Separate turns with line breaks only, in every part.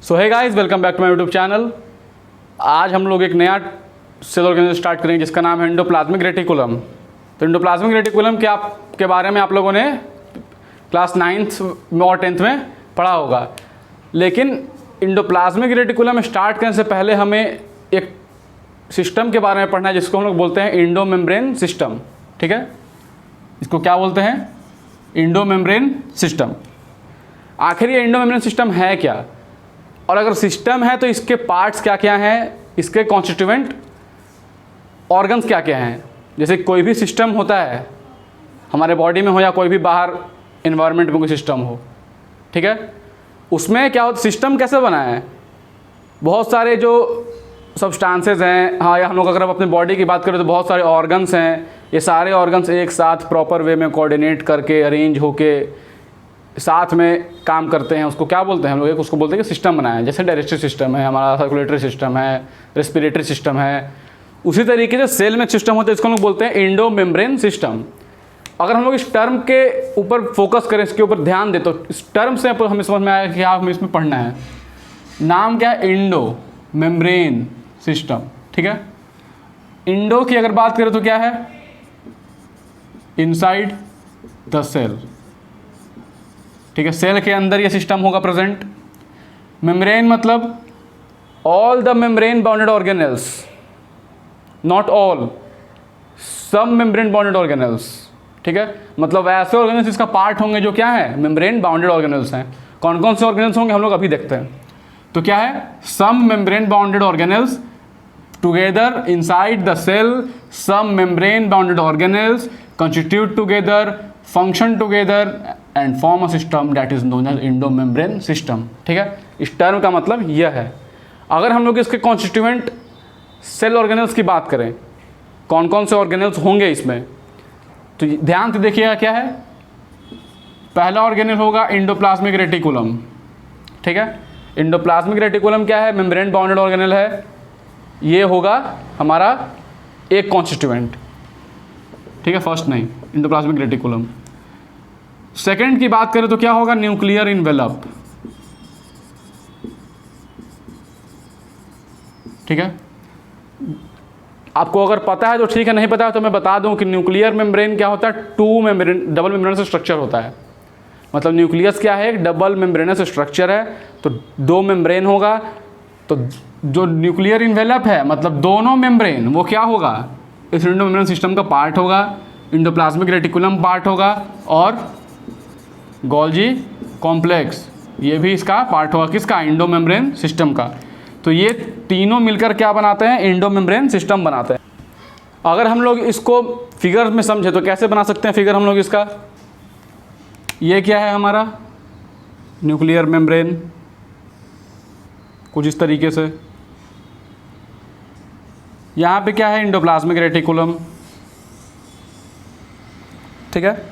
So hey guys, welcome back to my YouTube channel. आज हम लोग एक नया सेल ऑर्गेनाइजेशन स्टार्ट करेंगे जिसका नाम है एंडोप्लाज्मिक रेटिकुलम। तो एंडोप्लाज्मिक रेटिकुलम के बारे में आप लोगों ने क्लास 9th और 10th में पढ़ा होगा, लेकिन एंडोप्लाज्मिक रेटिकुलम स्टार्ट करने से पहले हमें एक सिस्टम के बारे में पढ़ना है जिसको हम लोग बोलते हैं एंडोमेम्ब्रेन सिस्टम। ठीक है, इसको क्या बोलते हैं? Endomembrane system. आखिर ये एंडोमेम्ब्रेन सिस्टम है क्या, और अगर सिस्टम है तो इसके पार्ट्स क्या क्या हैं, इसके कॉन्स्टिट्यूएंट ऑर्गन्स क्या क्या हैं। जैसे कोई भी सिस्टम होता है हमारे बॉडी में हो या कोई भी बाहर इन्वायरमेंट में कोई सिस्टम हो, ठीक है, उसमें क्या होता, सिस्टम कैसे बना है? बहुत सारे जो सब्सटेंसेस हैं, हाँ, या हम लोग अगर अपने बॉडी की बात करें तो बहुत सारे ऑर्गन्स हैं। ये सारे ऑर्गन्स एक साथ प्रॉपर वे में कोऑर्डिनेट करके अरेंज होके साथ में काम करते हैं। उसको क्या बोलते हैं हम लोग? उसको बोलते हैं कि सिस्टम बनाया है। जैसे डाइजेस्टिव सिस्टम है, हमारा सर्कुलेटरी सिस्टम है, रेस्पिरेटरी सिस्टम है, उसी तरीके से सेल में सिस्टम होते हैं, इसको हम लोग बोलते हैं एंडोमेम्ब्रेन सिस्टम। अगर हम लोग इस टर्म के ऊपर फोकस करें, इसके ऊपर ध्यान दें, तो इस टर्म से हमें समझ में आया कि आप हमें इसमें पढ़ना है। नाम क्या है? Endomembrane system. ठीक है, इंडो की अगर बात करें तो क्या है? Inside the cell. ठीक है, सेल के अंदर ये सिस्टम होगा प्रेजेंट। मेम्ब्रेन मतलब all the membrane bounded organelles, not all, सब मेम्ब्रेन बाउंडेड ऑर्गेनेल्स। ठीक है, मतलब ऐसे ऑर्गेनेल्स इसका पार्ट होंगे जो क्या है? मेम्ब्रेन बाउंडेड ऑर्गेनेल्स हैं। कौन कौन से ऑर्गेनेल्स होंगे हम लोग अभी देखते हैं। तो क्या है? Some membrane bounded organelles together inside the cell, some membrane bounded organelles constitute together, function together and form a system that is known as endomembrane system। ठीक है, इस टर्म का मतलब यह है। अगर हम लोग इसके कॉन्स्टिट्यूएंट सेल ऑर्गेनेल्स की बात करें, कौन कौन से ऑर्गेनेल्स होंगे इसमें, तो ध्यान से देखिएगा क्या है। पहला ऑर्गेनेल होगा एंडोप्लाज्मिक रेटिकुलम। ठीक है, एंडोप्लाज्मिक रेटिकुलम क्या है? मेम्ब्रेन बाउंडेड ऑर्गेनेल है। ये होगा हमारा एक कॉन्स्टिट्यूएंट। ठीक है, फर्स्ट नहीं, एंडोप्लाज्मिक रेटिकुलम। सेकंड की बात करें तो क्या होगा? Nuclear envelope. ठीक है, आपको अगर पता है तो ठीक है, नहीं पता है तो मैं बता दूं कि न्यूक्लियर मेम्ब्रेन क्या होता है? डबल मेम्ब्रेनस स्ट्रक्चर होता है। मतलब न्यूक्लियस क्या है? एक डबल मेम्ब्रेनस स्ट्रक्चर है, तो दो मेम्ब्रेन होगा। तो जो न्यूक्लियर इन्वेलप है मतलब दोनों मेम्ब्रेन, वो क्या होगा? इस एंडोमेम्ब्रेन सिस्टम का पार्ट होगा, एंडोप्लाज्मिक रेटिकुलम पार्ट होगा, और गोल्जी कॉम्प्लेक्स ये भी इसका पार्ट होगा। किसका? एंडोमेम्ब्रेन सिस्टम का। तो ये तीनों मिलकर क्या बनाते हैं? एंडोमेम्ब्रेन सिस्टम बनाते हैं। अगर हम लोग इसको फिगर में समझे तो कैसे बना सकते हैं फिगर हम लोग इसका? ये क्या है हमारा? न्यूक्लियर मेम्ब्रेन, कुछ इस तरीके से। यहाँ पे क्या है? Endoplasmic reticulum. ठीक है,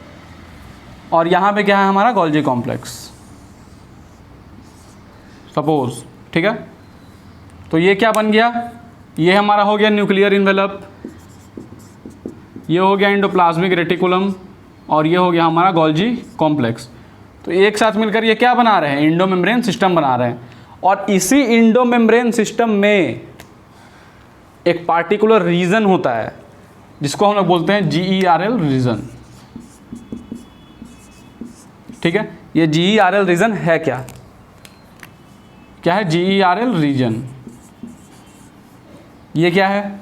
और यहाँ पे क्या है हमारा? Golgi complex suppose. ठीक है, तो ये क्या बन गया? ये हमारा हो गया न्यूक्लियर इन्वेलप, ये हो गया एंडोप्लाज्मिक रेटिकुलम, और ये हो गया हमारा गोल्जी कॉम्प्लेक्स। तो एक साथ मिलकर ये क्या बना रहे हैं? एंडोमेम्ब्रेन सिस्टम बना रहे हैं। और इसी एंडोमेम्ब्रेन सिस्टम में एक पार्टिकुलर रीजन होता है जिसको हम लोग बोलते हैं GERL रीजन। ठीक है, ये GERL रीजन है क्या? क्या है GERL रीजन? ये क्या है?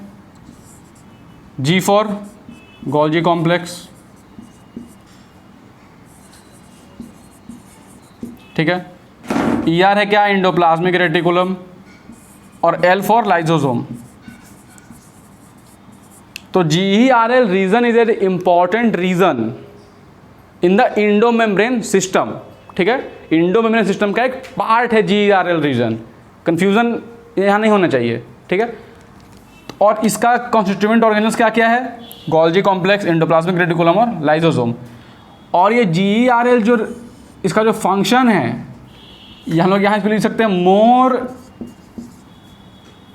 G for Golgi complex. ठीक है, ER है क्या? एंडोप्लाज्मिक रेटिकुलम, और L फॉर लाइसोसोम। तो GERL region is a important region in the endomembrane system. ठीक है, एंडोमेम्ब्रेन सिस्टम का एक पार्ट है GERL रीजन। कंफ्यूजन यहाँ नहीं होना चाहिए। ठीक है, और इसका कॉन्स्टिट्यूएंट ऑर्गेनेल्स क्या क्या है? गोल्जी कॉम्प्लेक्स, एंडोप्लाज्मिक रेटिकुलम और लाइसोसोम। और ये GERL जो इसका जो फंक्शन है, ये हम लोग यहाँ पे लिख सकते हैं मोर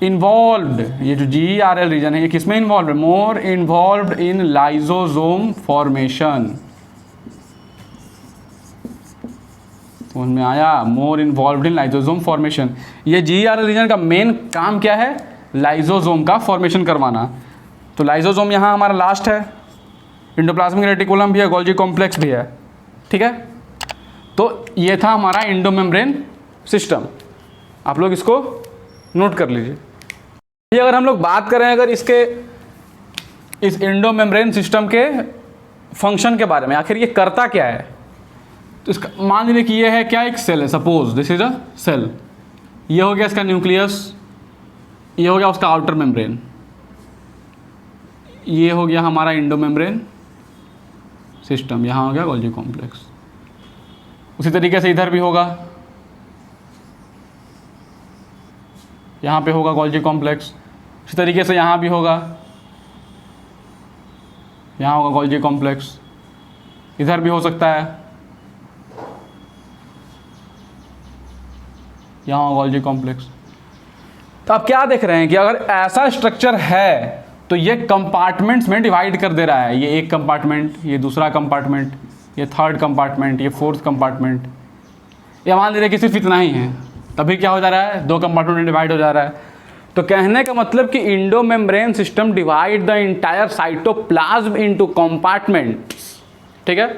इन्वॉल्व्ड। ये जो GERL रीजन है ये किसमें इन्वॉल्व है? मोर इन्वॉल्व्ड इन लाइसोसोम फॉर्मेशन। समझ में आया? More involve in lysosome formation. ये GRL रीजन का मेन काम क्या है? लाइजोसोम का फॉर्मेशन करवाना। तो लाइजोसोम यहाँ हमारा लास्ट है, एंडोप्लाज्मिक रेटिकुलम भी है, गोल्जी कॉम्प्लेक्स भी है, ठीक है। तो ये था हमारा एंडोमेम्ब्रेन सिस्टम, आप लोग इसको नोट कर लीजिए। ये अगर हम लोग बात करें अगर इसके इस एंडोमेम्ब्रेन सिस्टम के फंक्शन के बारे में, आखिर ये करता क्या है, तो इसका मान लीजिए कि ये है क्या, एक सेल है, suppose this is a cell, ये हो गया इसका न्यूक्लियस, ये हो गया उसका आउटर मेम्ब्रेन, ये हो गया हमारा एंडोमेम्ब्रेन सिस्टम, यहाँ हो गया गोल्जी कॉम्प्लेक्स। उसी तरीके से इधर भी होगा, यहाँ पे होगा गोल्जी कॉम्प्लेक्स, उसी तरीके से यहाँ भी होगा, यहाँ होगा गोल्जी कॉम्प्लेक्स, इधर भी हो सकता है, यहाँ होगा गोल्जी कॉम्प्लेक्स। तो आप क्या देख रहे हैं कि अगर ऐसा स्ट्रक्चर है तो ये कंपार्टमेंट्स में डिवाइड कर दे रहा है, ये एक कंपार्टमेंट, ये दूसरा कंपार्टमेंट, ये थर्ड कंपार्टमेंट, ये फोर्थ कंपार्टमेंट, ये मान लीजिए कि सिर्फ इतना ही है, तभी क्या हो जा रहा है, दो कंपार्टमेंट में डिवाइड हो जा रहा है। तो कहने का मतलब कि endomembrane system divide the entire cytoplasm into compartments, ठीक है।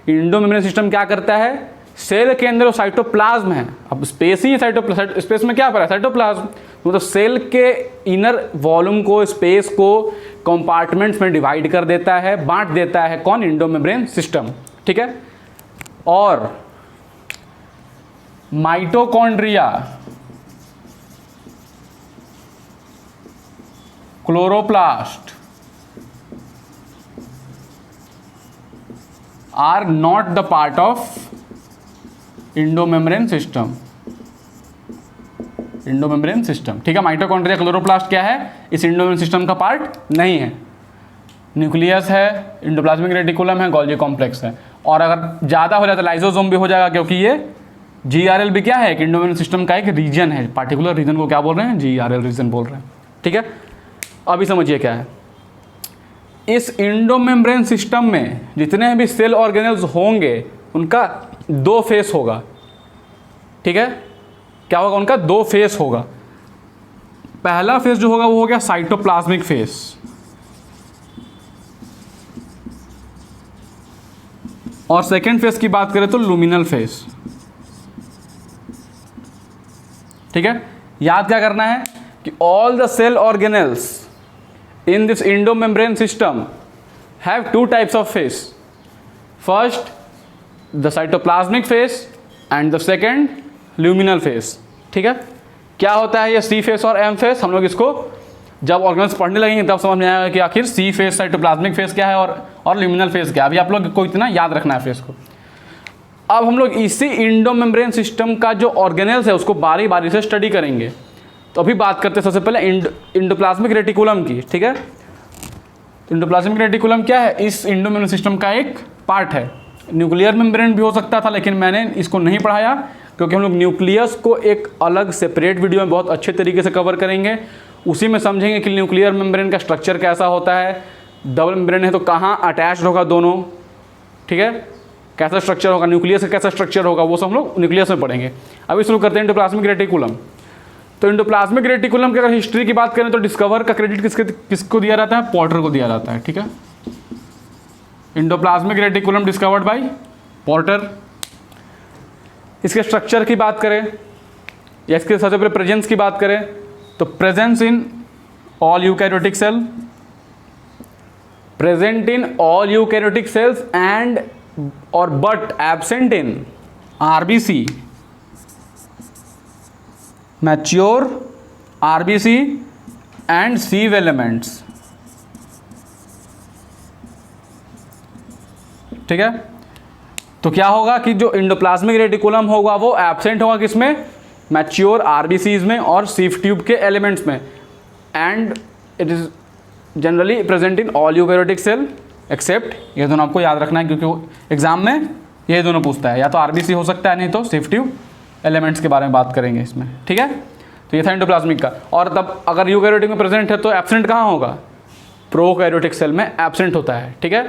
इंडोमेम्ब्रेन सिस्टम क्या करता है, सेल के अंदर वो साइटोप्लाज्म है, अब स्पेस ही साइटोप्लाज्म, स्पेस में क्या पड़ा है, साइटोप्लाज्म, मतलब सेल के इनर वॉल्यूम को, स्पेस को कंपार्टमेंट्स में डिवाइड कर देता है, बांट देता है, कौन, इंडोमेम्ब्रेन सिस्टम, ठीक है। और mitochondria, chloroplast are not the part of endomembrane system, endomembrane system, ठीक है। माइटोकॉन्ड्रिया, क्लोरोप्लास्ट क्या है, इस इंडोमेम्ब्रेन सिस्टम का पार्ट नहीं है। न्यूक्लियस है, एंडोप्लाज्मिक रेटिकुलम है, गोल्जी कॉम्प्लेक्स है, और अगर ज़्यादा हो जाए तो लाइजोसोम भी हो जाएगा, क्योंकि ये GRL भी क्या है, इंडोमेम्ब्रेन सिस्टम का एक रीजन है, पार्टिकुलर रीजन को क्या बोल रहे हैं, GRL रीजन बोल रहे हैं, ठीक है। अभी समझिए क्या है, इस इंडोमेम्ब्रेन सिस्टम में जितने भी सेल ऑर्गेनेल्स होंगे उनका दो फेस होगा, ठीक है। क्या होगा, उनका दो फेस होगा। पहला फेस जो होगा वो हो गया साइटोप्लाज्मिक फेस, और सेकेंड फेस की बात करें तो लुमिनल फेस, ठीक है। याद क्या करना है कि all the cell organelles in this endomembrane system have two types of phase. First, the cytoplasmic phase and the second luminal phase. ठीक है। क्या होता है ये C phase और M phase, हम लोग इसको जब ऑर्गेनल्स पढ़ने लगेंगे तब समझ में आएगा कि आखिर C phase साइटोप्लाज्मिक फेस क्या है और ल्यूमिनल फेस क्या है। अभी आप लोग को इतना याद रखना है फेस को। अब हम लोग इसी इंडोमेम्ब्रेन सिस्टम का जो ऑर्गेनल्स है उसको बारी बारी से स्टडी करेंगे। तो अभी बात करते हैं सबसे पहले इंडोप्लाज्मिक रेटिकुलम की, ठीक है। इंडोप्लाज्मिक रेटिकुलम क्या है, इस इंडोमेम्ब्रेन सिस्टम का एक पार्ट है। न्यूक्लियर मेम्ब्रेन भी हो सकता था, लेकिन मैंने इसको नहीं पढ़ाया क्योंकि हम लोग न्यूक्लियस को एक अलग सेपरेट वीडियो में बहुत अच्छे तरीके से कवर करेंगे। उसी में समझेंगे कि न्यूक्लियर मेम्ब्रेन का स्ट्रक्चर कैसा होता है, डबल मेम्ब्रेन है तो कहाँ अटैच्ड होगा दोनों, ठीक है, कैसा स्ट्रक्चर होगा, न्यूक्लियस का कैसा स्ट्रक्चर होगा, वो सब हम लोग न्यूक्लियस में पढ़ेंगे। अभी शुरू करते हैं इंडोप्लाज्मिक रेटिकुलम। तो इंडोप्लाज्मिक रेटिकुलम की अगर हिस्ट्री की बात करें तो डिस्कवर का क्रेडिट किसको दिया जाता है, पोर्टर को दिया जाता है, ठीक है। Endoplasmic reticulum discovered by porter. इसके स्ट्रक्चर की बात करें या इसके सबसे पहले प्रेजेंस की बात करें तो presence in all eukaryotic cell, present in all eukaryotic cells and और but absent in RBC, mature RBC and sieve elements, ठीक है। तो क्या होगा कि जो इंडोप्लाज्मिक रेटिकुलम होगा वो एब्सेंट होगा किसमें, मैच्योर आरबीसीज में और सीव ट्यूब के एलिमेंट्स में, and it is generally present in all eukaryotic cell except, ये दोनों आपको याद रखना है क्योंकि एग्जाम में ये दोनों पूछता है, या तो आरबीसी हो सकता है नहीं तो सीव ट्यूब एलिमेंट्स के बारे में बात करेंगे इसमें, ठीक है। तो ये था इंडोप्लाज्मिक का। और तब अगर यूकैरियोटिक में प्रेजेंट है तो एब्सेंट कहाँ होगा, प्रोकैरियोटिक सेल में एब्सेंट होता है, ठीक है।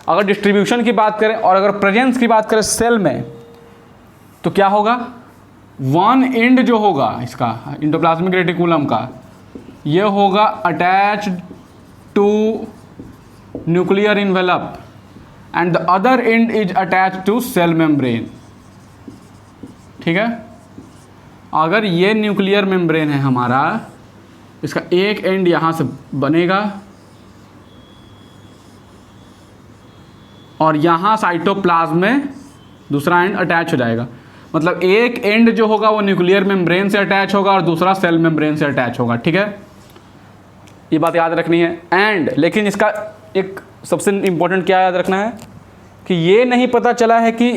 अगर डिस्ट्रीब्यूशन की बात करें और अगर प्रेजेंस की बात करें सेल में तो क्या होगा, वन एंड जो होगा इसका एंडोप्लाज्मिक रेटिकुलम का, ये होगा attached to nuclear envelope and the other end is attached to cell membrane. ठीक है, अगर ये न्यूक्लियर मेम्ब्रेन है हमारा, इसका एक एंड यहाँ से बनेगा और यहाँ साइटोप्लाज्म में दूसरा एंड अटैच हो जाएगा। मतलब एक एंड जो होगा वो न्यूक्लियर मेम्ब्रेन से अटैच होगा और दूसरा सेल मेम्ब्रेन से अटैच होगा। ठीक है, ये बात याद रखनी है। एंड लेकिन इसका एक सबसे इम्पोर्टेंट क्या याद रखना है कि ये नहीं पता चला है कि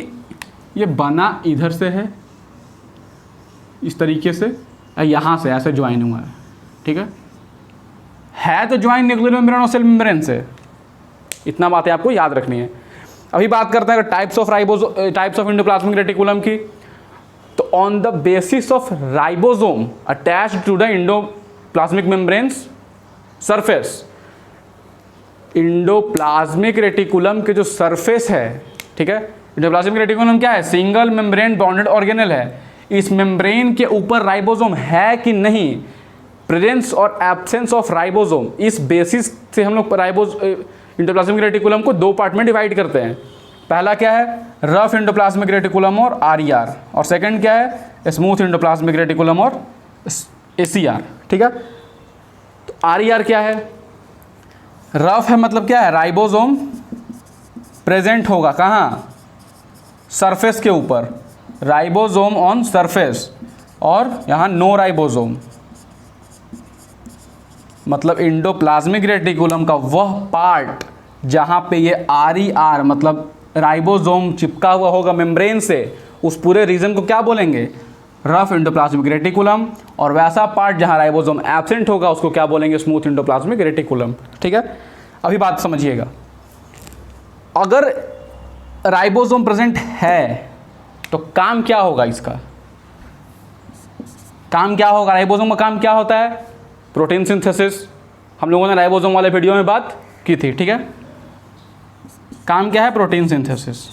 ये बना इधर से है इस तरीके से, यहाँ से ऐसे ज्वाइन हुआ है। ठीक है तो ज्वाइन न्यूक्लियर मेम्ब्रेन और सेल मेम्ब्रेन से, इतना बातें आपको याद रखनी है। अभी बात करते हैं टाइप्स ऑफ एंडोप्लाज्मिक रेटिकुलम की। तो on the basis of ribosome attached to the endoplasmic membranes surface, endoplasmic reticulum के जो सरफेस है, ठीक है, एंडोप्लाज्मिक रेटिकुलम क्या है, सिंगल मेम्ब्रेन बॉन्डेड ऑर्गेनेल है। इस मेम्ब्रेन के ऊपर राइबोसोम है कि नहीं, प्रेजेंस और एब्सेंस ऑफ राइबोसोम, इस बेसिस से हम लोग एंडोप्लाज्मिक रेटिकुलम को दो पार्ट में डिवाइड करते हैं। पहला क्या है, रफ एंडोप्लाज्मिक रेटिकुलम और आरईआर, और सेकंड क्या है, स्मूथ एंडोप्लाज्मिक रेटिकुलम और एसीआर। ठीक है, तो आरईआर क्या है, रफ है मतलब क्या है, राइबोसोम प्रेजेंट होगा कहाँ, सरफेस के ऊपर, राइबोसोम ऑन सरफेस, और यहाँ नो राइबोसोम। मतलब एंडोप्लाज्मिक रेटिकुलम का वह पार्ट जहाँ पे ये आरईआर मतलब राइबोसोम चिपका हुआ होगा मेम्ब्रेन से, उस पूरे रीजन को क्या बोलेंगे, रफ एंडोप्लाज्मिक रेटिकुलम, और वैसा पार्ट जहाँ राइबोसोम एब्सेंट होगा उसको क्या बोलेंगे, स्मूथ एंडोप्लाज्मिक रेटिकुलम। ठीक है, अभी बात समझिएगा, अगर राइबोसोम प्रेजेंट है तो काम क्या होगा, इसका काम क्या होगा, राइबोसोम का काम क्या होता है, प्रोटीन सिंथेसिस। हम लोगों ने राइबोसोम वाले वीडियो में बात की थी। ठीक है, काम क्या है, प्रोटीन सिंथेसिस।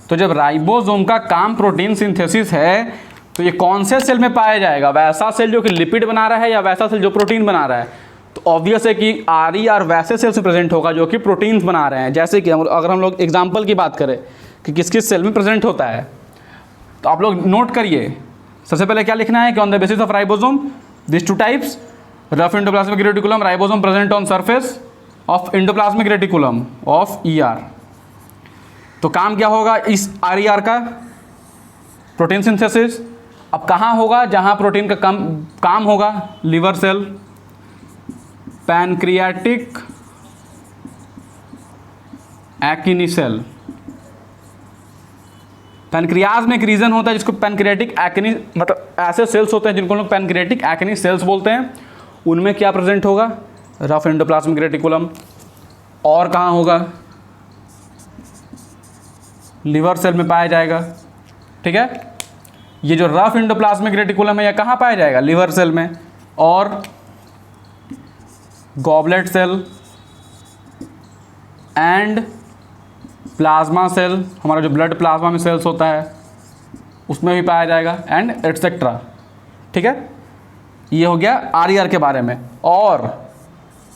तो जब राइबोसोम का काम प्रोटीन सिंथेसिस है तो ये कौन से सेल में पाया जाएगा, वैसा सेल जो कि लिपिड बना रहा है या वैसा सेल जो प्रोटीन बना रहा है। तो ऑब्वियस है कि आरईआर वैसे सेल से प्रेजेंट होगा जो कि प्रोटीन्स बना रहे हैं। जैसे कि अगर हम लोग एग्जांपल की बात करें कि किस किस सेल में प्रेजेंट होता है, तो आप लोग नोट करिए। सबसे पहले क्या लिखना है कि on the basis of ribosome this two types, rough endoplasmic reticulum, ribosome present on surface of endoplasmic reticulum of ER. तो काम क्या होगा इस आरईआर का, प्रोटीन सिंथेसिस। अब कहाँ होगा, जहाँ प्रोटीन का काम होगा, लिवर सेल, पैनक्रियाटिक एक्टिनी सेल। पैनक्रियाज में एक रीजन होता है जिसको पैनक्रियाटिक एक्टिनी, मतलब ऐसे सेल्स होते हैं जिनको लोग पैनक्रियाटिक एक्टिनी सेल्स बोलते हैं। उनमें क्या प्रेजेंट होगा, रफ एंडोप्लाज्मिक रेटिकुलम। और कहाँ होगा, लिवर सेल में पाया जाएगा। ठीक है, ये जो रफ एंडोप्लाज्मिक रेटिकुलम है यह कहाँ पाया जाएगा, लिवर सेल में। और goblet cell and plasma cell, हमारा जो ब्लड प्लाज्मा में सेल्स होता है उसमें भी पाया जाएगा, एंड एटसेट्रा। ठीक है, ये हो गया आरईआर के बारे में। और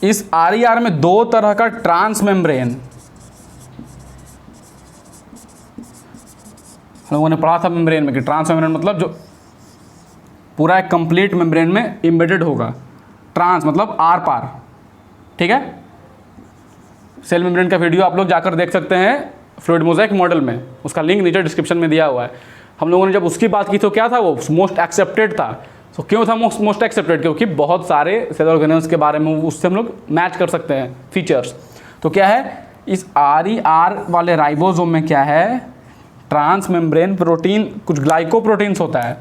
इस आरईआर में दो तरह का ट्रांस मेम्ब्रेन, हम लोगों ने पढ़ा था मेम्ब्रेन में कि ट्रांस मेम्ब्रेन मतलब जो पूरा एक कंप्लीट मेम्ब्रेन में एम्बेडेड होगा, ट्रांस मतलब आर पार। ठीक है, सेल मेम्ब्रेन का वीडियो आप लोग जाकर देख सकते हैं फ्लूइड मोज़ेक मॉडल में, उसका लिंक नीचे डिस्क्रिप्शन में दिया हुआ है। हम लोगों ने जब उसकी बात की तो क्या था, वो मोस्ट एक्सेप्टेड था। तो क्यों था मोस्ट एक्सेप्टेड, क्योंकि बहुत सारे सेल ऑर्गेनेल्स के बारे में उससे हम लोग मैच कर सकते हैं फीचर्स। तो क्या है, इस आरईआर वाले राइबोसोम में क्या है, ट्रांस मेम्ब्रेन प्रोटीन, कुछ ग्लाइकोप्रोटीन्स होता है,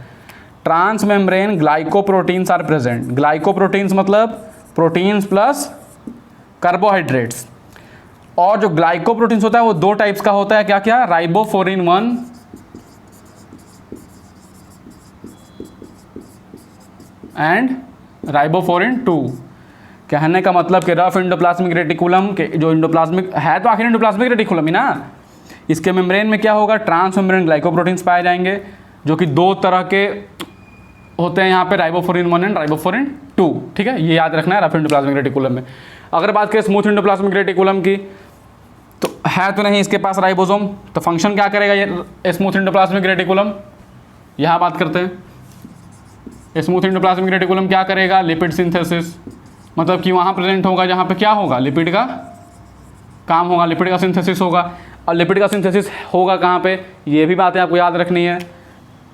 transmembrane glycoproteins are present. Glycoproteins मतलब प्रोटीन्स प्लस कार्बोहाइड्रेट्स। और जो ग्लाइकोप्रोटीन्स होता है वो दो टाइप्स का होता है, क्या क्या, राइबोफोरिन 1 एंड राइबोफोरिन 2। कहने का मतलब कि रफ एंडोप्लाज्मिक रेटिकुलम के जो एंडोप्लाज्मिक है, तो आखिर एंडोप्लाज्मिक रेटिकुलम ही ना, इसके मेम्ब्रेन में क्या होगा, ट्रांस मेम्ब्रेन ग्लाइकोप्रोटीन्स पाए जाएंगे, जो कि दो तरह के होते हैं यहाँ पे, राइबोफ्लोरिन 1 एंड राइबोफ्लोरिन 2, ठीक है, ये याद रखना है रफ एंडोप्लाज्मिक रेटिकुलम में। अगर बात करें स्मूथ एंडोप्लाज्मिक रेटिकुलम की, तो है तो नहीं इसके पास राइबोसोम, तो फंक्शन क्या करेगा ये स्मूथ एंडोप्लाज्मिक रेटिकुलम, यहाँ बात करते हैं। स्मूथ एंडोप्लाज्मिक रेटिकुलम क्या करेगा, लिपिड सिंथेसिस, मतलब कि वहाँ प्रेजेंट होगा जहाँ पे क्या होगा, लिपिड का काम होगा, लिपिड का सिंथेसिस होगा। और लिपिड का सिंथेसिस होगा कहाँ पे, ये भी बातें आपको याद रखनी है,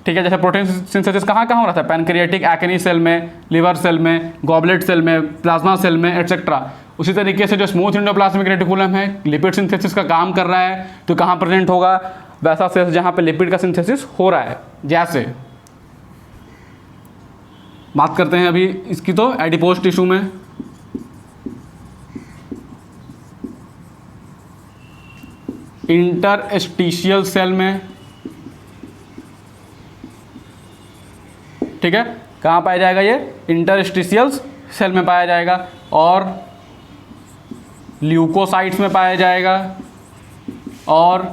ठीक है। जैसे प्रोटीन सिंथेसिस कहाँ कहाँ हो रहा था, पैनक्रियाटिक एक्नी सेल में, लिवर सेल में, गॉबलेट सेल में, प्लाज्मा सेल में, एटसेट्रा। उसी तरीके से जो स्मूथ एंडोप्लाज्मिक रेटिकुलम है, लिपिड सिंथेसिस का काम कर रहा है, तो कहाँ प्रेजेंट होगा, वैसा सेल जहाँ पे लिपिड का सिंथेसिस हो रहा है। जैसे बात करते हैं अभी इसकी, तो एडिपोज टिश्यू में इंटरस्टिशियल सेल में, ठीक है, कहाँ पाया जाएगा ये, इंटरस्टिशियल सेल में पाया जाएगा, और ल्यूकोसाइट्स में पाया जाएगा, और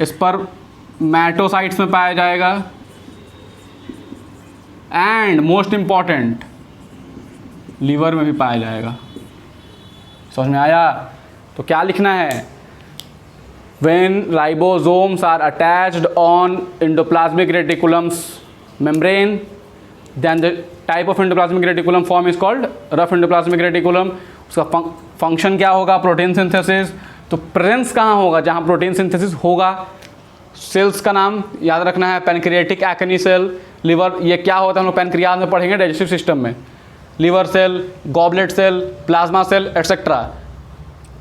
स्पर्मेटोसाइट्स में पाया जाएगा, एंड मोस्ट इंपॉर्टेंट लीवर में भी पाया जाएगा। समझ में आया? तो क्या लिखना है, when ribosomes are attached on endoplasmic reticulum's membrane, then the type of endoplasmic reticulum form is called rough endoplasmic reticulum। उसका फंक्शन क्या होगा, प्रोटीन सिंथेसिस। तो प्रेजेंस कहाँ होगा, जहाँ प्रोटीन सिंथेसिस होगा। सेल्स का नाम याद रखना है, पैनक्रियाटिक एक्नी सेल, लिवर, ये क्या होता है हम लोग पैनक्रियाज में पढ़ेंगे डाइजेस्टिव सिस्टम में, liver cell, goblet cell, plasma cell, et cetera.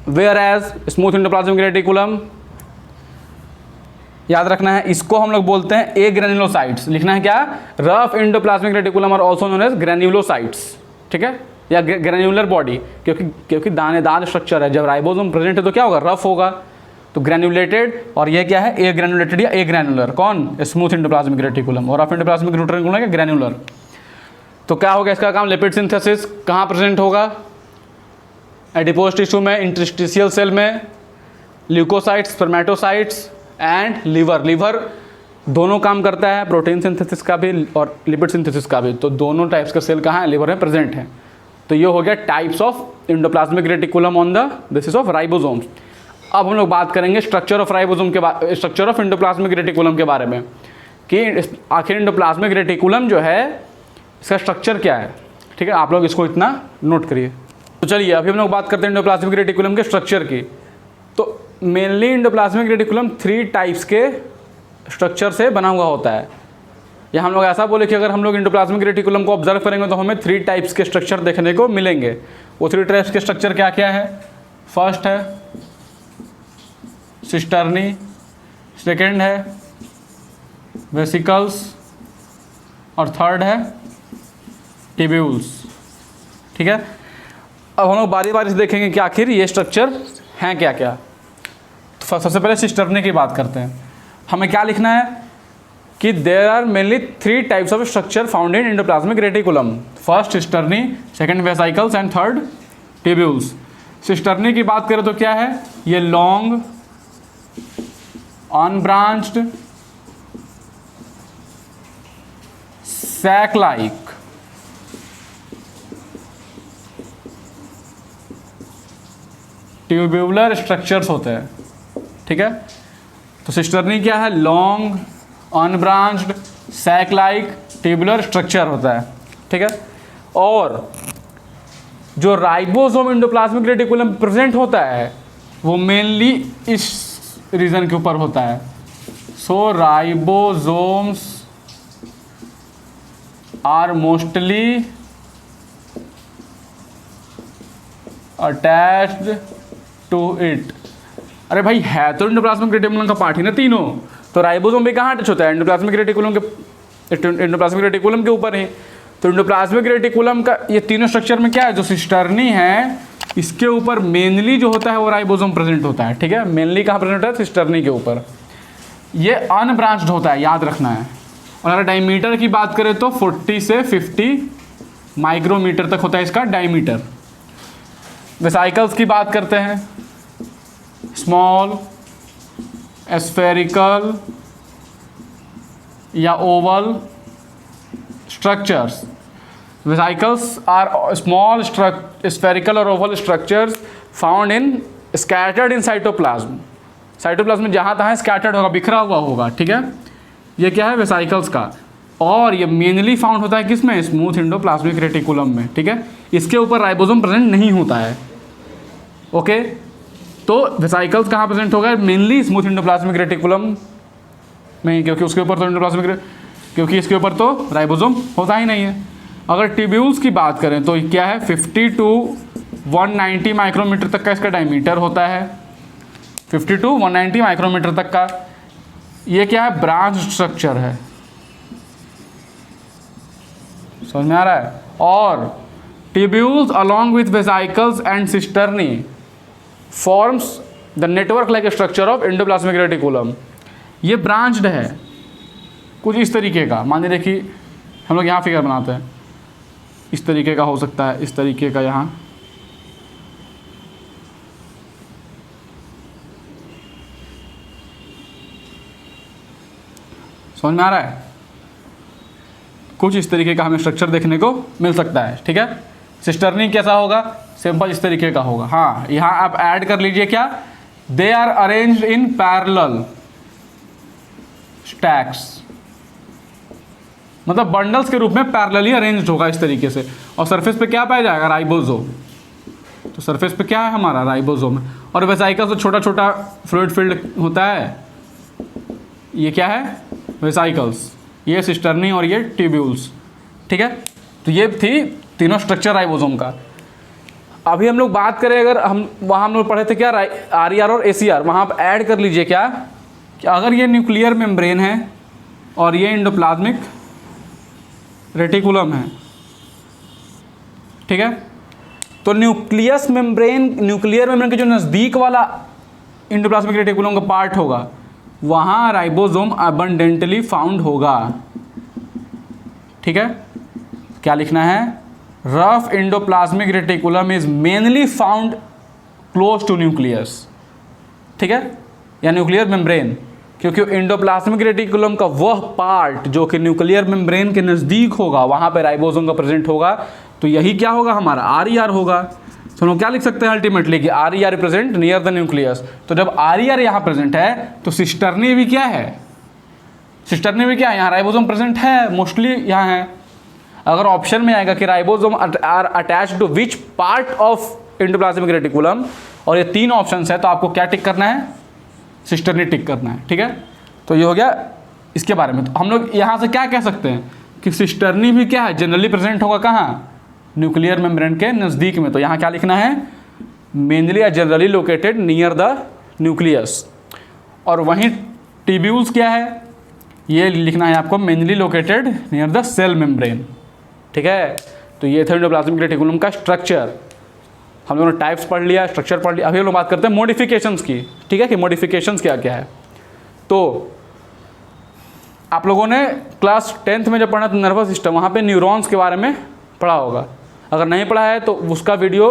Whereas smooth endoplasmic reticulum याद रखना है, इसको हम लोग बोलते हैं ए ग्रेन्युलोसाइट्स। लिखना है क्या, रफ एंडोप्लाज्मिक रेटिकुलम और ऑल्सो नोन एज ग्रेन्युलोसाइट्स, ठीक है, या ग्रेन्युलर बॉडी, क्योंकि दानेदार स्ट्रक्चर है। जब राइबोसोम प्रेजेंट है तो क्या होगा, रफ होगा, तो ग्रेन्युलेटेड। और ये क्या है, ए ग्रेन्युलेटेड या ए ग्रेन्युलर, कौन, स्मूथ एंडोप्लाज्मिक रेटिकुलम। और रफ एंडोप्लाज्मिक रेटिकुलम है ग्रेन्युलर। तो क्या होगा इसका काम, लिपिड सिंथेसिस कहाँ प्रेजेंट होगा, एडिपोज टिश्यू में, इंटरस्टिशियल सेल में, leucocytes, spermatocytes and liver. Liver दोनों काम करता है, प्रोटीन सिंथेसिस का भी और लिपिड सिंथेसिस का भी। तो दोनों टाइप्स के सेल कहाँ है, लिवर में प्रेजेंट हैं। तो ये हो गया types of endoplasmic reticulum on the basis of ribosomes. अब हम लोग बात करेंगे स्ट्रक्चर ऑफ राइबोसोम के स्ट्रक्चर ऑफ एंडोप्लाज्मिक रेटिकुलम के बारे में, कि आखिर एंडोप्लाज्मिक रेटिकुलम जो है इसका स्ट्रक्चर क्या है, ठीक है। आप लोग इसको इतना नोट करिए। तो चलिए अभी हम लोग बात करते हैं एंडोप्लाज्मिक रेटिकुलम के स्ट्रक्चर की। तो मेनली एंडोप्लाज्मिक रेटिकुलम 3 टाइप्स के स्ट्रक्चर से बना हुआ होता है। या हम लोग ऐसा बोले कि अगर हम लोग एंडोप्लाज्मिक रेटिकुलम को ऑब्जर्व करेंगे तो हमें 3 टाइप्स के स्ट्रक्चर देखने को मिलेंगे। वो 3 टाइप्स के स्ट्रक्चर क्या क्या है, फर्स्ट है सिस्टर्नी, सेकेंड है वेसिकल्स, और थर्ड है टिब्यूल्स, ठीक है। अब हम लोग बारी बारी से देखेंगे कि आखिर ये स्ट्रक्चर हैं क्या क्या। तो सबसे पहले सिस्टर्नी की बात करते हैं। हमें क्या लिखना है कि there are mainly 3 types of structure found in endoplasmic reticulum. First cisternae, second vesicles and third tubules. Cisternae की बात करें तो क्या है, ये long unbranched sac like tubular structures होते हैं, ठीक है। तो सिस्टर्नी क्या है, long unbranched sac like tubular structure होता है, ठीक है। और जो राइबोसोम एंडोप्लाज्मिक रेटिकुलम प्रेजेंट होता है वो मेनली इस रीजन के ऊपर होता है। So ribosomes are mostly attached to it. अरे भाई है तो एंडोप्लाज्मिक रेटिकुलम का पार्ट ही ना तीनों, तो राइबोसोम भी कहाँ अटैच होता है, एंडोप्लाज्मिक रेटिकुलम के ऊपर ही। तो एंडोप्लाज्मिक रेटिकुलम का ये तीनों स्ट्रक्चर में क्या है, जो सिस्टर्नी है इसके ऊपर मेनली जो होता है वो राइबोसोम प्रेजेंट होता है, ठीक है। मेनली कहाँ प्रेजेंट होता है, सिस्टर्नी के ऊपर। ये अनब्रांच्ड होता है, याद रखना है। और अगर डायमीटर की बात करें तो 40 से 50 माइक्रोमीटर तक होता है इसका डायमीटर। वेसिकल्स की बात करते हैं, स्मॉल स्फेरिकल या oval structures. Vesicles are small spherical और oval structures found in scattered in cytoplasm. Cytoplasm में जहाँ तहाँ स्कैटर्ड होगा, बिखरा हुआ होगा, ठीक है। ये क्या है, वेसिकल्स का। और ये मेनली फाउंड होता है किसमें, स्मूथ एंडोप्लाज्मिक रेटिकुलम में, ठीक है। इसके ऊपर राइबोसोम प्रेजेंट नहीं होता है, ओके। तो वेसिकल्स कहाँ प्रेजेंट होगा, मेनली स्मूथ एंडोप्लाज्मिक रेटिकुलम में, क्योंकि उसके ऊपर तो एंडोप्लाज्मिक, क्योंकि इसके ऊपर तो राइबोसोम होता ही नहीं है। अगर ट्यूब्यूल्स की बात करें तो क्या है, 50 to 190 माइक्रोमीटर तक का इसका डायमीटर होता है, 50 to 190 माइक्रोमीटर तक का। ये क्या है, ब्रांच स्ट्रक्चर है, समझ में आ रहा है। और tubules along with vesicles and cisternae forms the network like structure of endoplasmic reticulum. ये ब्रांच्ड है कुछ इस तरीके का। मान लीजिए कि हम लोग यहाँ फिगर बनाते हैं, इस तरीके का हो सकता है, इस तरीके का, यहाँ समझ में आ रहा है। कुछ इस तरीके का हमें स्ट्रक्चर देखने को मिल सकता है, ठीक है। सिस्टर्नी कैसा होगा, सिंपल इस तरीके का होगा। हाँ, यहाँ आप ऐड कर लीजिए क्या, they are arranged in parallel stacks, मतलब बंडल्स के रूप में पैरेलली अरेंज्ड होगा इस तरीके से। और सरफेस पे क्या पाया जाएगा, राइबोसोम। तो सरफेस पे क्या है हमारा, राइबोसोम है। और वेसिकल्स तो छोटा छोटा फ्लूइड फील्ड होता है, ये क्या है, वेसिकल्स, ये सिस्टर्नी और ये ट्यूब्यूल्स, ठीक है। तो ये थी तीनों स्ट्रक्चर राइबोसोम का। अभी हम लोग बात करें, अगर हम लोग पढ़े थे क्या, RER और ACR, वहाँ आप ऐड कर लीजिए क्या, कि अगर ये न्यूक्लियर मेम्ब्रेन है और ये एंडोप्लाज्मिक रेटिकुलम है, ठीक है। तो न्यूक्लियर मेम्ब्रेन के जो नज़दीक वाला एंडोप्लाज्मिक रेटिकुलम का पार्ट होगा, वहाँ राइबोसोम अबंडेंटली फाउंड होगा, ठीक है। क्या लिखना है, rough endoplasmic reticulum is mainly found close to nucleus, ठीक है, या न्यूक्लियर मेम्ब्रेन। क्योंकि एंडोप्लाज्मिक रेटिकुलम का वह पार्ट जो कि न्यूक्लियर मेम्ब्रेन के नज़दीक होगा, वहाँ पे राइबोसोम का प्रेजेंट होगा। तो यही क्या होगा, हमारा RER होगा। तो हम क्या लिख सकते हैं अल्टीमेटली, कि RER present near the nucleus. तो जब RER यहाँ प्रेजेंट है तो सिस्टर्नी भी क्या है, सिस्टर्नी भी क्या है, यहाँ राइबोसोम प्रेजेंट है, मोस्टली यहाँ है। अगर ऑप्शन में आएगा कि ribosome are attached to which part of endoplasmic reticulum, और ये तीन ऑप्शंस है, तो आपको क्या टिक करना है, सिस्टर्नी टिक करना है, ठीक है। तो ये हो गया इसके बारे में। तो हम लोग यहाँ से क्या कह सकते हैं कि सिस्टर्नी भी क्या है, जनरली प्रेजेंट होगा कहाँ, न्यूक्लियर मेम्ब्रेन के नज़दीक में। तो यहाँ क्या लिखना है, मेनली या generally located near the nucleus. और वहीं ट्यूब्यूल्स क्या है, ये लिखना है आपको, mainly located near the cell membrane, ठीक है। तो ये था एंडोप्लाज्मिक रेटिकुलम का स्ट्रक्चर। हम लोगों ने टाइप्स पढ़ लिया, स्ट्रक्चर पढ़ लिया। अभी हम लोग बात करते हैं मॉडिफिकेशंस की, ठीक है, कि मॉडिफिकेशंस क्या क्या है। तो आप लोगों ने क्लास 10th में जब पढ़ा था नर्वस सिस्टम, वहाँ पे न्यूरॉन्स के बारे में पढ़ा होगा। अगर नहीं पढ़ा है तो उसका वीडियो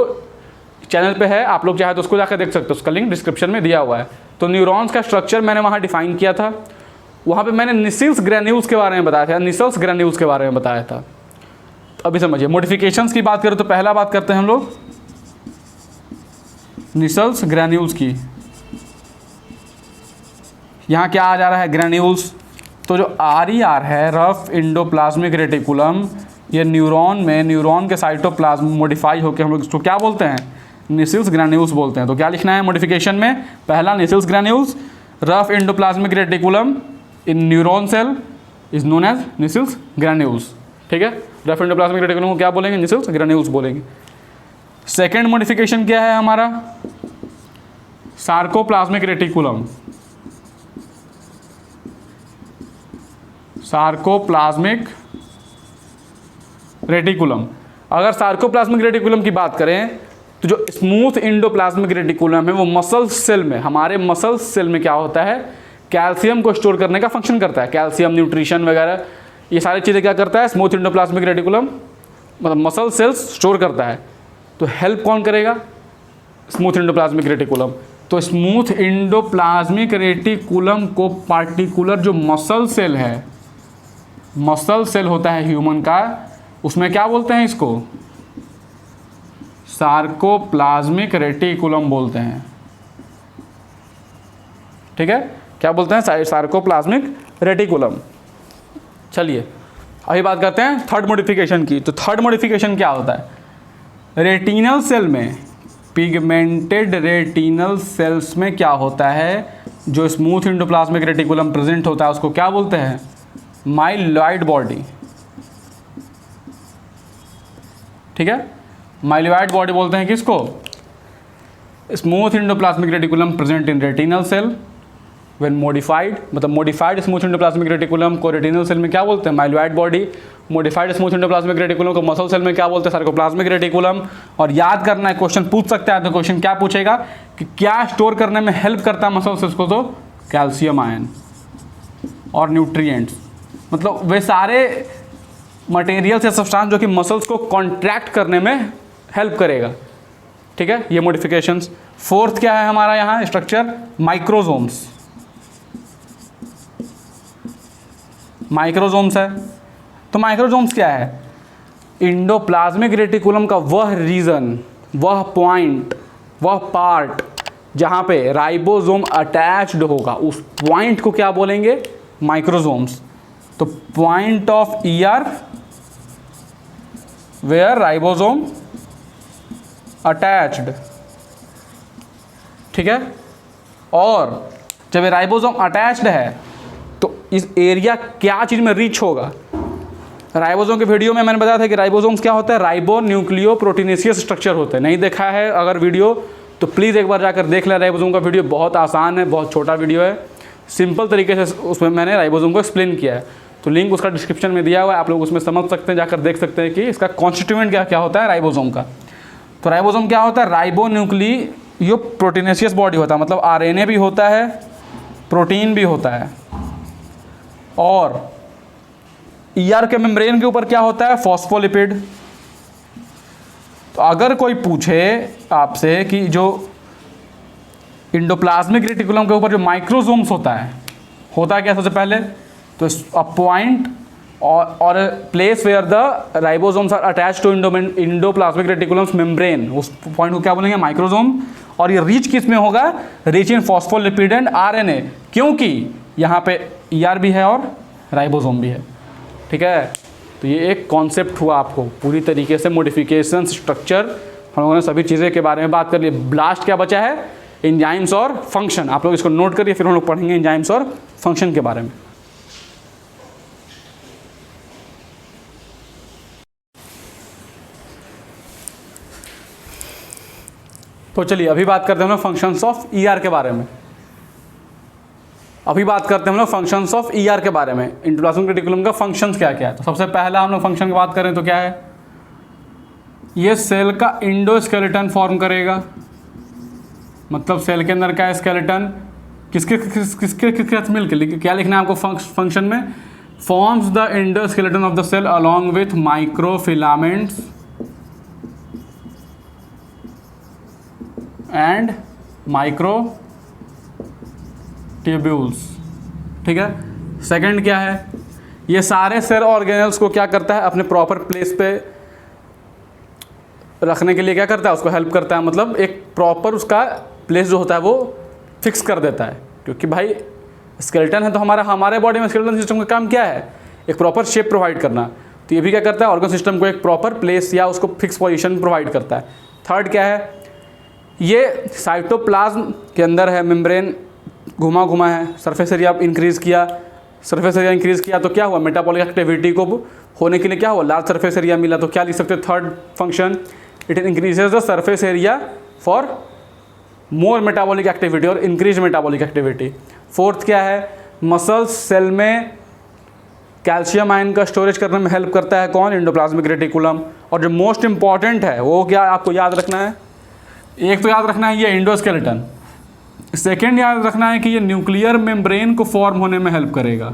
चैनल पे है, आप लोग चाहे तो उसको जाकर देख सकते हो, उसका लिंक डिस्क्रिप्शन में दिया हुआ है। तो न्यूरॉन्स का स्ट्रक्चर मैंने वहाँ डिफाइन किया था। वहाँ पे मैंने निसल्स ग्रैन्यूल्स के बारे में बताया था, निसल्स ग्रैन्यूल्स के बारे में बताया था। तो अभी समझिए, मॉडिफिकेशंस की बात करें तो पहला बात करते हैं हम लोग निसल्स ग्रैन्यूल्स की। यहाँ क्या आ जा रहा है, ग्रैन्यूल्स। तो जो RER है, रफ एंडोप्लाज्मिक रेटिकुलम, ये न्यूरॉन के साइटोप्लाज्म मोडिफाई होकर हम लोग इसको क्या बोलते हैं, निसल्स ग्रैन्यूल्स बोलते हैं। तो क्या लिखना है मॉडिफिकेशन में, पहला Nissl's granules, rough endoplasmic reticulum in neuron cell is known as Nissl's granules, ठीक है। रफ एंडोप्लाज्मिक रेटिकुलम को क्या बोलेंगे, निसल्स ग्रैन्यूल्स बोलेंगे। सेकेंड मॉडिफिकेशन क्या है हमारा, सार्कोप्लाज्मिक रेटिकुलम, सार्कोप्लाज्मिक रेटिकुलम। अगर सार्कोप्लाज्मिक रेटिकुलम की बात करें तो जो स्मूथ एंडोप्लाज्मिक रेटिकुलम है वो मसल सेल में, हमारे मसल सेल में क्या होता है, कैल्शियम को स्टोर करने का फंक्शन करता है। कैल्शियम, न्यूट्रिशन वगैरह, ये सारी चीज़ें क्या करता है स्मूथ एंडोप्लाज्मिक रेटिकुलम, मतलब मसल सेल्स स्टोर करता है। तो हेल्प कौन करेगा, स्मूथ एंडोप्लाज्मिक रेटिकुलम। तो स्मूथ इंडोप्लाज्मिक रेटिकुलम को पार्टिकुलर जो मसल सेल है, मसल सेल होता है ह्यूमन का, उसमें क्या बोलते हैं इसको? सार्कोप्लाज्मिक रेटिकुलम बोलते हैं। ठीक है, क्या बोलते हैं? Sarcoplasmic reticulum. चलिए अभी बात करते हैं थर्ड मॉडिफिकेशन की। तो थर्ड मॉडिफिकेशन क्या होता है? रेटिनल सेल में, पिगमेंटेड रेटिनल सेल्स में क्या होता है? जो स्मूथ इंडोप्लाज्मिक रेटिकुलम प्रेजेंट होता है उसको क्या बोलते हैं? Myeloid body. ठीक है, माइलॉइड बॉडी बोलते हैं किसको? Smooth endoplasmic reticulum present in retinal cell when modified, मतलब मॉडिफाइड स्मूथ इंडोप्लाज्मिक रेटिकुलम को रेटिनल सेल में क्या बोलते हैं? Myeloid body. Modified smooth endoplasmic reticulum को मसल सेल में क्या बोलते हैं? Sarcoplasmic reticulum. और याद करना है, क्वेश्चन पूछ सकता है, तो क्वेश्चन क्या पूछेगा कि क्या स्टोर करने में हेल्प करता है मसल सेल्स को? तो कैल्शियम आयन और न्यूट्रिएंट्स, मतलब वे सारे मटेरियल्स या सब्सटेंस जो कि मसल्स को कॉन्ट्रैक्ट करने में हेल्प करेगा। ठीक है, ये मॉडिफिकेशंस। फोर्थ क्या है हमारा यहाँ स्ट्रक्चर? माइक्रोसोम्स। माइक्रोसोम्स है, तो माइक्रोसोम्स क्या है? इंडोप्लाज्मिक रेटिकुलम का वह रीजन, वह पॉइंट, वह पार्ट जहाँ पे राइबोसोम अटैच्ड होगा, उस पॉइंट को क्या बोलेंगे? माइक्रोसोम्स। तो point of ER where ribosome attached. ठीक है, और जब ये राइबोसोम अटैच्ड है तो इस एरिया क्या चीज़ में रीच होगा? राइबोसोम के वीडियो में मैंने बताया था कि राइबोसोम्स क्या होता है? राइबो न्यूक्लियो प्रोटीनेशियस स्ट्रक्चर होते हैं। नहीं देखा है अगर वीडियो तो प्लीज़ एक बार जाकर देख लें। राइबोसोम का वीडियो बहुत आसान है, बहुत छोटा वीडियो है, सिंपल तरीके से उसमें मैंने राइबोसोम को एक्सप्लेन किया है। तो लिंक उसका डिस्क्रिप्शन में दिया हुआ है, आप लोग उसमें समझ सकते हैं, जाकर देख सकते हैं कि इसका कॉन्स्टिट्यूएंट क्या क्या होता है राइबोसोम का। तो राइबोसोम क्या होता है? राइबो न्यूक्लियो प्रोटीनेशियस बॉडी होता है, मतलब आरएनए भी होता है, प्रोटीन भी होता है। और ईआर के मेम्ब्रेन के ऊपर क्या होता है? फॉस्फोलिपिड। तो अगर कोई पूछे आपसे कि जो इंडोप्लाज्मिक रेटिकुलम के ऊपर जो माइक्रोसोम्स होता है क्या? सबसे पहले तो अ पॉइंट और place where the ribosomes are attach to endoplasmic reticulum's membrane, उस पॉइंट को क्या बोलेंगे? माइक्रोसोम। और ये रीच किस में होगा? Reach in phospholipid and RNA, क्योंकि यहाँ पे ईआर भी है और राइबोसोम भी है। ठीक है, तो ये एक कॉन्सेप्ट हुआ आपको पूरी तरीके से मॉडिफिकेशन, स्ट्रक्चर, हम लोगों ने सभी चीज़ें के बारे में बात कर ली। लास्ट क्या बचा है? एंजाइम्स और फंक्शन। आप लोग इसको नोट करिए, फिर हम लोग पढ़ेंगे एंजाइम्स और फंक्शन के बारे में। तो चलिए अभी बात करते हैं हम लोग फंक्शंस ऑफ ईआर के बारे में। अभी बात करते हैं हम लोग फंक्शंस ऑफ ईआर के बारे में। इंडोप्लाज्मिक रेटिकुलम का फंक्शंस क्या क्या है? तो सबसे पहला हम लोग फंक्शन की बात करें तो क्या है? ये सेल का इंडोस्केलेटन फॉर्म करेगा, मतलब सेल के अंदर का स्केलेटन किसके साथ मिलकर, क्या लिखना है आपको फंक्शन में? Forms the endoskeleton of the cell along with microfilaments and microtubules. ठीक है, सेकंड क्या है? ये सारे सेल ऑर्गेनल्स को क्या करता है? अपने प्रॉपर प्लेस पे रखने के लिए क्या करता है? उसको हेल्प करता है, मतलब एक प्रॉपर उसका प्लेस जो होता है वो फिक्स कर देता है। क्योंकि भाई स्केलेटन है तो हमारे बॉडी में स्केलेटन सिस्टम का काम क्या है? एक प्रॉपर शेप प्रोवाइड करना। तो ये भी क्या करता है? ऑर्गन सिस्टम को एक प्रॉपर प्लेस या उसको फिक्स पोजीशन प्रोवाइड करता है। थर्ड क्या है? ये साइटोप्लाज्म के अंदर है, मेम्ब्रेन घुमा है, सरफेस एरिया इंक्रीज़ किया तो क्या हुआ? मेटाबॉलिक एक्टिविटी को होने के लिए क्या हुआ? लार्ज सरफेस एरिया मिला। तो क्या लिख सकते हैं? Third function, it increases the surface area for more metabolic activity और इंक्रीज मेटाबॉलिक एक्टिविटी। फोर्थ क्या है? मसल्स सेल में कैल्शियम आयन का स्टोरेज करने में हेल्प करता है कौन? Endoplasmic reticulum. और जो मोस्ट इंपॉर्टेंट है वो क्या आपको याद रखना है? एक तो याद रखना है ये इंडोस्केलेटन, सेकेंड याद रखना है कि ये न्यूक्लियर मेम्ब्रेन को फॉर्म होने में हेल्प करेगा।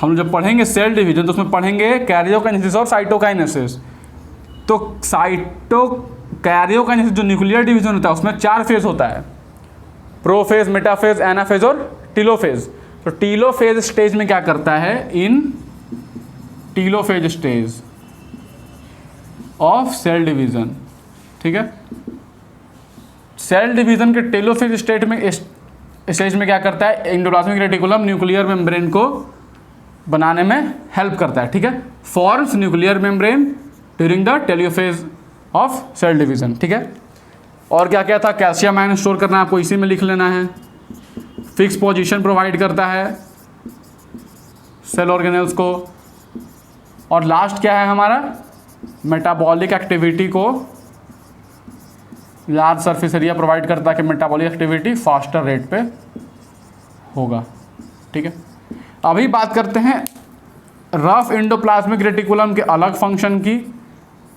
हम जब पढ़ेंगे सेल डिवीजन तो उसमें पढ़ेंगे कैरियोकाइनेसिस और साइटोकाइनेसिस। तो कैरियोकाइनेसिस जो न्यूक्लियर डिवीजन होता है उसमें 4 फेज होता है, प्रोफेज, मेटाफेज, एनाफेज और टीलोफेज। तो टीलोफेज स्टेज में क्या करता है, in telophase stage of cell division, ठीक है, सेल डिवीजन के टेलोफेज स्टेज में क्या करता है, एंडोप्लाज्मिक रेटिकुलम न्यूक्लियर मेम्ब्रेन को बनाने में हेल्प करता है, ठीक है, forms nuclear membrane during the telophase of cell division, ठीक है। और क्या क्या था, कैल्शियम आयन स्टोर करना है, आपको इसी में लिख लेना है, फिक्स पोजीशन प्रोवाइड करता है सेल ऑर्गेनेल्स को, और लास्ट क्या है हमारा, मेटाबॉलिक एक्टिविटी को लार्ज सरफेस एरिया प्रोवाइड करता है कि मेटाबॉलिक एक्टिविटी फास्टर रेट पे होगा, ठीक है। अभी बात करते हैं रफ एंडोप्लाज्मिक रेटिकुलम के अलग फंक्शन की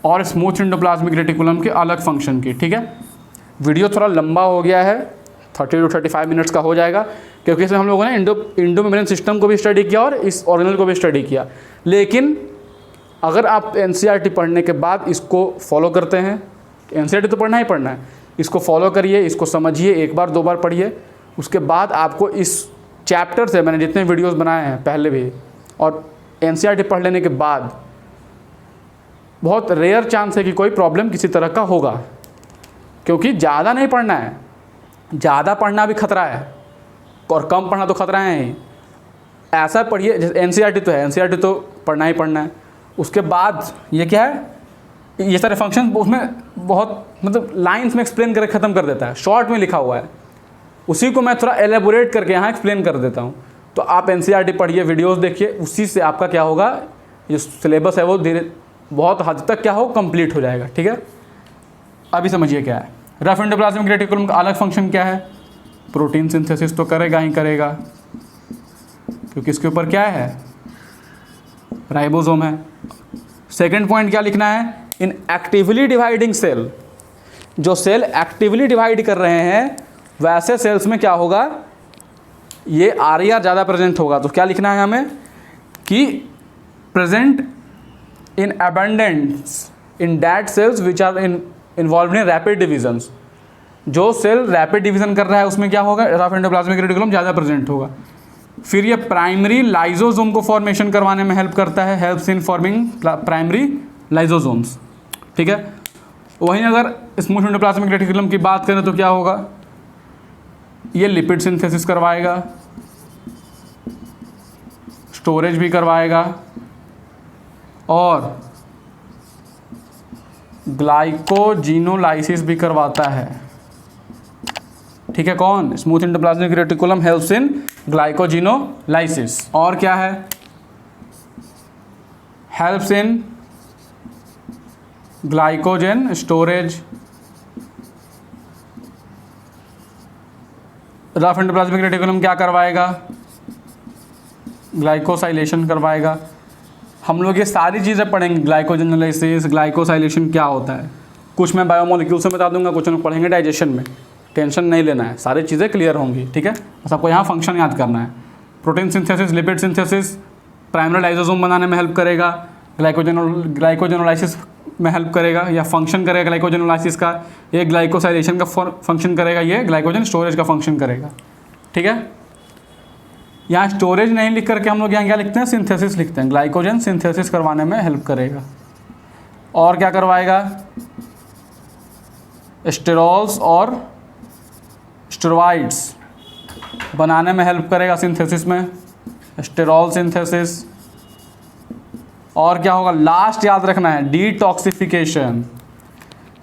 और स्मूथ एंडोप्लाज्मिक रेटिकुलम के अलग फंक्शन की, ठीक है। वीडियो थोड़ा लंबा हो गया है, 30 to 35 मिनट्स का हो जाएगा, क्योंकि इसमें हम लोगों ने इंडो मेम्ब्रेन सिस्टम को भी स्टडी किया और इस ऑर्गेनल को भी स्टडी किया। लेकिन अगर आप एनसीईआरटी पढ़ने के बाद इसको फॉलो करते हैं, एनसीईआरटी तो पढ़ना ही पढ़ना है, इसको फॉलो करिए, इसको समझिए, 1 बार 2 बार पढ़िए, उसके बाद आपको इस चैप्टर से, मैंने जितने वीडियोस बनाए हैं पहले भी, और एनसीईआरटी पढ़ लेने के बाद बहुत रेयर चांस है कि कोई प्रॉब्लम किसी तरह का होगा, क्योंकि ज़्यादा नहीं पढ़ना है, ज़्यादा पढ़ना भी खतरा है और कम पढ़ना तो खतरा है ही। ऐसा पढ़िए, जैसे एनसीईआरटी तो है, एनसीईआरटी तो पढ़ना ही पढ़ना है, उसके बाद ये क्या है, ये सारे फंक्शन उसमें बहुत मतलब लाइंस में एक्सप्लेन करके ख़त्म कर देता है, शॉर्ट में लिखा हुआ है, उसी को मैं थोड़ा एलेबोरेट करके यहाँ एक्सप्लेन कर देता हूँ। तो आप एनसीईआरटी पढ़िए, वीडियोस देखिए, उसी से आपका क्या होगा, जो सिलेबस है वो धीरे बहुत हद तक क्या हो, कंप्लीट हो जाएगा, ठीक है। अभी समझिए क्या है रफ एंडोप्लाज्मिक रेटिकुलम का अलग फंक्शन क्या है, प्रोटीन सिंथेसिस तो करेगा ही करेगा, क्योंकि इसके ऊपर क्या है, राइबोसोम है। सेकंड पॉइंट क्या लिखना है, इन एक्टिवली डिवाइडिंग सेल, जो सेल एक्टिवली डिवाइड कर रहे हैं वैसे सेल्स में क्या होगा, ये आरईआर ज़्यादा प्रेजेंट होगा। तो क्या लिखना है हमें कि present in abundance in that cells which are involve in rapid divisions, जो सेल रैपिड डिवीजन कर रहा है उसमें क्या होगा, रफ एंडोप्लाज्मिक रेटिकुलम ज़्यादा प्रेजेंट होगा। फिर ये प्राइमरी लाइजोसोम को फॉर्मेशन करवाने में हेल्प करता है, helps in forming primary lysosomes, ठीक है। वहीं अगर स्मूथ एंडोप्लाज्मिक रेटिकुलम की बात करें तो क्या होगा, ये लिपिड सिंथेसिस करवाएगा, स्टोरेज भी करवाएगा और ग्लाइकोजिनोलाइसिस भी करवाता है, ठीक है। कौन, smooth endoplasmic reticulum helps in glycogenolysis. और क्या है, helps in glycogen storage. Rough endoplasmic reticulum क्या करवाएगा, ग्लाइकोसाइलेशन करवाएगा। हम लोग ये सारी चीज़ें पढ़ेंगे, ग्लाइकोजनोलाइसिस, ग्लाइकोसाइलेशन क्या होता है, कुछ मैं बायोमोलिक्यूल्स में बता दूंगा, कुछ हम पढ़ेंगे डाइजेशन में, टेंशन नहीं लेना है, सारी चीज़ें क्लियर होंगी, ठीक है। बस आपको यहाँ फंक्शन याद करना है। Protein synthesis, lipid synthesis, primary lysosome बनाने में हेल्प करेगा, ग्लाइकोजनोलाइसिस में हेल्प करेगा या फंक्शन करेगा ग्लाइकोजनोलाइसिस का, ये ग्लाइकोसाइलेशन का फंक्शन करेगा, ये ग्लाइकोजन स्टोरेज का फंक्शन करेगा, ठीक है। यहाँ स्टोरेज नहीं लिख करके हम लोग यहाँ क्या लिखते हैं, सिंथेसिस लिखते हैं, ग्लाइकोजन सिंथेसिस करवाने में हेल्प करेगा। और क्या करवाएगा, स्टेरॉल्स और स्टेरॉइड्स बनाने में हेल्प करेगा सिंथेसिस में, स्टेरॉल सिंथेसिस। और क्या होगा, लास्ट याद रखना है, detoxification.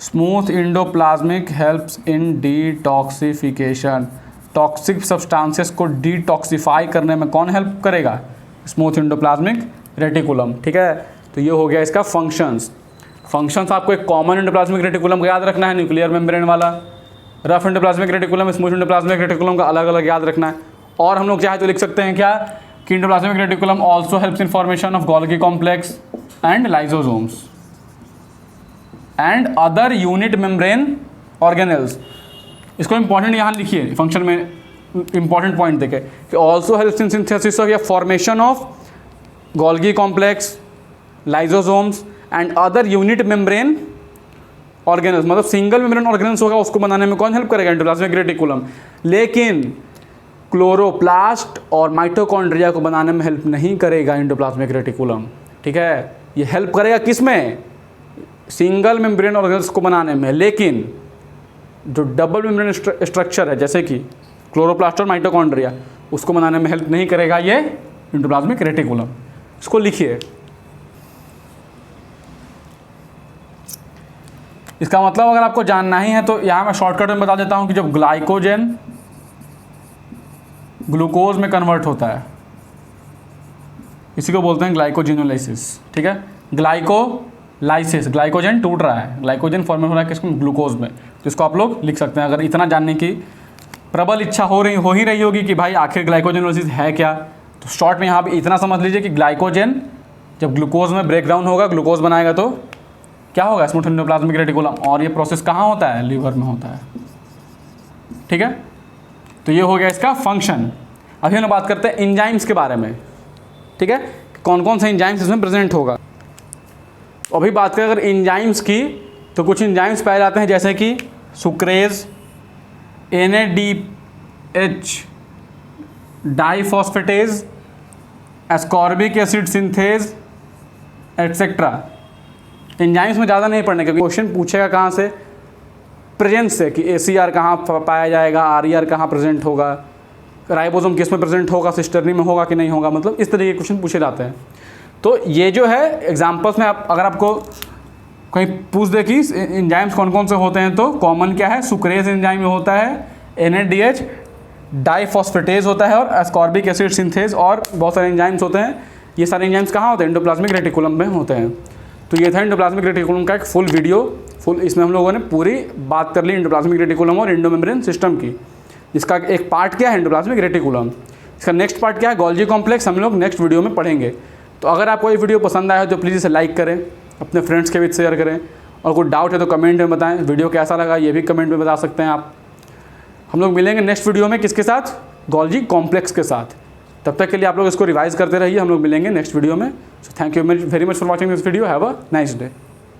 Smooth endoplasmic helps in detoxification, toxic substances को डिटॉक्सिफाई करने में कौन हेल्प करेगा, स्मूथ एंडोप्लाज्मिक रेटिकुलम, ठीक है। तो ये हो गया इसका फंक्शंस। फंक्शंस आपको एक कॉमन एंडोप्लाज्मिक रेटिकुलम का याद रखना है, न्यूक्लियर मेम्ब्रेन वाला, rough endoplasmic reticulum, smooth endoplasmic reticulum का अलग अलग याद रखना है। और हम लोग चाहे तो लिख सकते हैं क्या कि endoplasmic reticulum also helps in formation of Golgi complex and lysosomes and other unit membrane organelles. इसको इंपॉर्टेंट यहाँ लिखिए, फंक्शन में इंपॉर्टेंट पॉइंट देखे कि also helps in synthesis of या formation of Golgi complex, lysosomes and other unit membrane organelles, मतलब single membrane organelles होगा उसको बनाने में कौन हेल्प करेगा? Endoplasmic reticulum. लेकिन क्लोरोप्लास्ट और माइटोकॉन्ड्रिया को बनाने में हेल्प नहीं करेगा एंडोप्लाज्मिक रेटिकुलम, ठीक है। ये हेल्प करेगा किस में? सिंगल मेम्ब्रेन ऑर्गेनल्स को बनाने में, लेकिन जो डबल मेम्ब्रेन स्ट्रक्चर है जैसे कि क्लोरोप्लास्ट और माइटोकॉन्ड्रिया, उसको बनाने में हेल्प नहीं करेगा ये एंडोप्लाज्मिक रेटिकुलम। इसको लिखिए। इसका मतलब अगर आपको जानना ही है तो यहाँ मैं शॉर्टकट में बता देता हूँ कि जब ग्लाइकोजन ग्लूकोज में कन्वर्ट होता है, इसी को बोलते हैं ग्लाइकोजिनोलाइसिस, ठीक है। ग्लाइकोलाइसिस, ग्लाइकोजन टूट रहा है, ग्लाइकोजन फॉर्मेट हो रहा है किसमें? ग्लूकोज में। तो इसको आप लोग लिख सकते हैं। अगर इतना जानने की प्रबल इच्छा हो ही रही होगी कि भाई आखिर ग्लाइकोजिनोलाइसिस है क्या, तो शॉर्ट में यहाँ पे इतना समझ लीजिए कि ग्लाइकोजन जब ग्लूकोज में ब्रेक डाउन होगा, ग्लूकोज बनाएगा तो क्या होगा? Smooth endoplasmic reticulum. और ये प्रोसेस कहाँ होता है? लिवर में होता है, ठीक है। तो ये हो गया इसका फंक्शन। अभी हम बात करते हैं एंजाइम्स के बारे में, ठीक है, कौन कौन से एंजाइम्स इसमें प्रेजेंट होगा। अभी बात करें अगर एंजाइम्स की, तो कुछ एंजाइम्स पाए जाते हैं जैसे कि sucrase, NADH diphosphatase, ascorbic acid synthase etcetera. Enzymes में ज़्यादा नहीं पढ़ने, क्योंकि क्वेश्चन पूछेगा कहाँ से? प्रेजेंस से, कि ACR कहाँ पाया जाएगा, RER कहाँ प्रेजेंट होगा, राइबोसोम किस में प्रेजेंट होगा, सिस्टर्नी में होगा कि नहीं होगा, मतलब इस तरीके के क्वेश्चन पूछे जाते हैं। तो ये जो है एग्जाम्पल्स में अगर आपको कहीं पूछ दे कि एंजाइम्स कौन कौन से होते हैं, तो कॉमन क्या है? सुक्रेज एंजाइम में होता है, NADH डाइफॉस्फेटेज होता है, और एस्कॉर्बिक एसिड सिंथेज, और बहुत सारे एंजाइम्स होते हैं। ये सारे एंजाइम्स कहाँ होते हैं? एंडोप्लाज्मिक रेटिकुलम में होते हैं। तो ये था एंडोप्लाज्मिक रेटिकुलम का एक फुल वीडियो, इसमें हम लोगों ने पूरी बात कर ली एंडोप्लाज्मिक रेटिकुलम और एंडोमेम्ब्रेन सिस्टम की। इसका एक पार्ट क्या है? Endoplasmic reticulum. इसका नेक्स्ट पार्ट क्या है? गोल्जी कॉम्प्लेक्स, हम लोग नेक्स्ट वीडियो में पढ़ेंगे। तो अगर आपको ये वीडियो पसंद आया तो प्लीज़ इसे लाइक करें, अपने फ्रेंड्स के बीच शेयर करें, और कोई डाउट है तो कमेंट में बताएं। वीडियो कैसा लगा ये भी कमेंट में बता सकते हैं आप। हम लोग मिलेंगे नेक्स्ट वीडियो में किसके साथ? गोल्जी कॉम्प्लेक्स के साथ। तब तक के लिए आप लोग इसको रिवाइज करते रहिए। हम लोग मिलेंगे नेक्स्ट वीडियो में। So thank you very much for watching this video. Have a nice day.